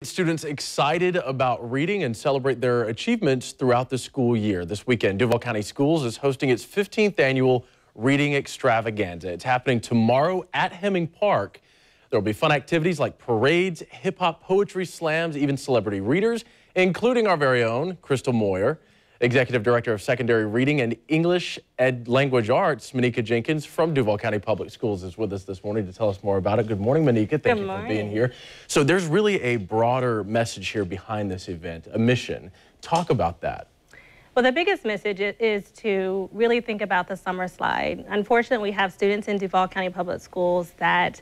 Students excited about reading and celebrate their achievements throughout the school year. This weekend, Duval County Schools is hosting its 15th annual Reading Extravaganza. It's happening tomorrow at Hemming Park. There will be fun activities like parades, hip-hop poetry slams, even celebrity readers, including our very own Crystal Moyer. Executive Director of Secondary Reading and English Language Arts, Manika Jenkins from Duval County Public Schools is with us this morning to tell us more about it. Good morning, Manika. Thank you for being here. So there's really a broader message here behind this event, a mission. Talk about that. Well, the biggest message is to really think about the summer slide. Unfortunately, we have students in Duval County Public Schools that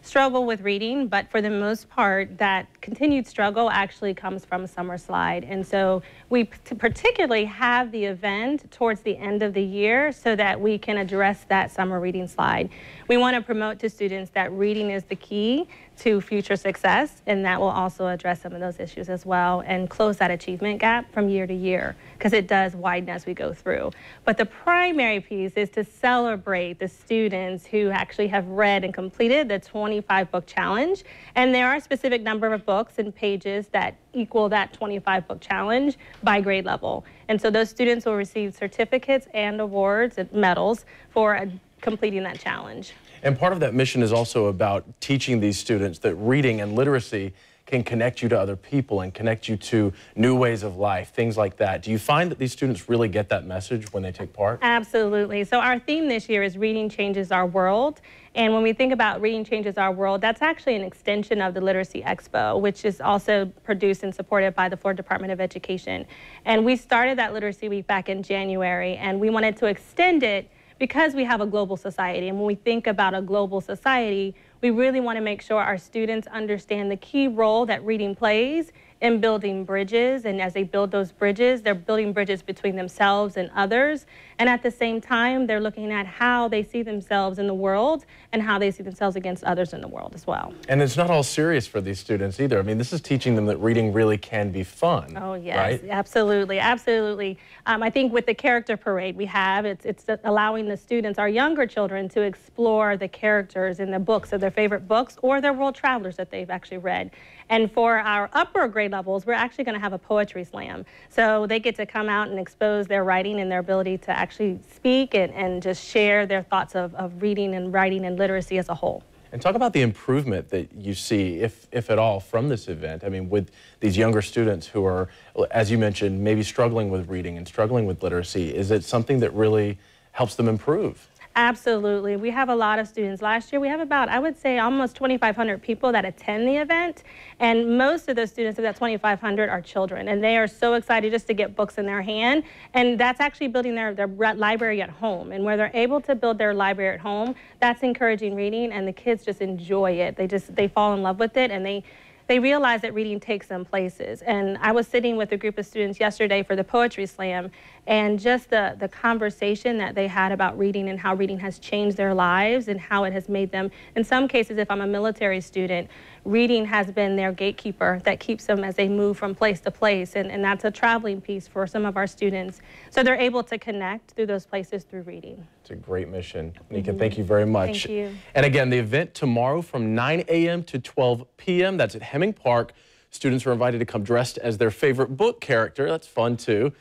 struggle with reading, but for the most part, that continued struggle actually comes from summer slide. And so we particularly have the event towards the end of the year so that we can address that summer reading slide. We want to promote to students that reading is the key to future success, and that will also address some of those issues as well and close that achievement gap from year to year, because it does widen as we go through. But the primary piece is to celebrate the students who actually have read and completed the 25-book challenge, and there are a specific number of books and pages that equal that 25-book challenge by grade level. And so those students will receive certificates and awards and medals for completing that challenge. And part of that mission is also about teaching these students that reading and literacy can connect you to other people and connect you to new ways of life, things like that. Do you find that these students really get that message when they take part? Absolutely. So our theme this year is Reading Changes Our World. And when we think about Reading Changes Our World, that's actually an extension of the Literacy Expo, which is also produced and supported by the Florida Department of Education. And we started that Literacy Week back in January, and we wanted to extend it because we have a global society. And when we think about a global society, we really want to make sure our students understand the key role that reading plays in building bridges. And as they build those bridges, they're building bridges between themselves and others. And at the same time, they're looking at how they see themselves in the world and how they see themselves against others in the world as well. And it's not all serious for these students either. I mean, this is teaching them that reading really can be fun. Oh, yes, right? Absolutely, absolutely. I think with the character parade we have, it's allowing the students, our younger children, to explore the characters in the books of their favorite books or their world travelers that they've actually read. And for our upper grade levels, we're actually going to have a poetry slam. So they get to come out and expose their writing and their ability to actually speak and just share their thoughts of reading and writing and literacy as a whole. And talk about the improvement that you see, if at all, from this event. I mean, with these younger students who are, as you mentioned, maybe struggling with reading and struggling with literacy, is it something that really helps them improve? Absolutely. We have a lot of students. Last year we have about, I would say, almost 2,500 people that attend the event, and most of those students of that 2,500 are children, and they are so excited just to get books in their hand, and that's actually building their library at home. And where they're able to build their library at home, that's encouraging reading, and the kids just enjoy it. They fall in love with it, and they realize that reading takes them places. And I was sitting with a group of students yesterday for the poetry slam, and just the conversation that they had about reading and how reading has changed their lives and how it has made them, in some cases, if I'm a military student, reading has been their gatekeeper that keeps them as they move from place to place, and that's a traveling piece for some of our students. So they're able to connect through those places through reading. It's a great mission. Manika, thank you very much. Thank you. And again, the event tomorrow from 9 a.m. to 12 p.m. That's at Hemming Park. Students are invited to come dressed as their favorite book character. That's fun, too.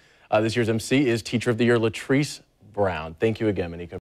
This year's MC is Teacher of the Year Latrice Brown. Thank you again, Manika.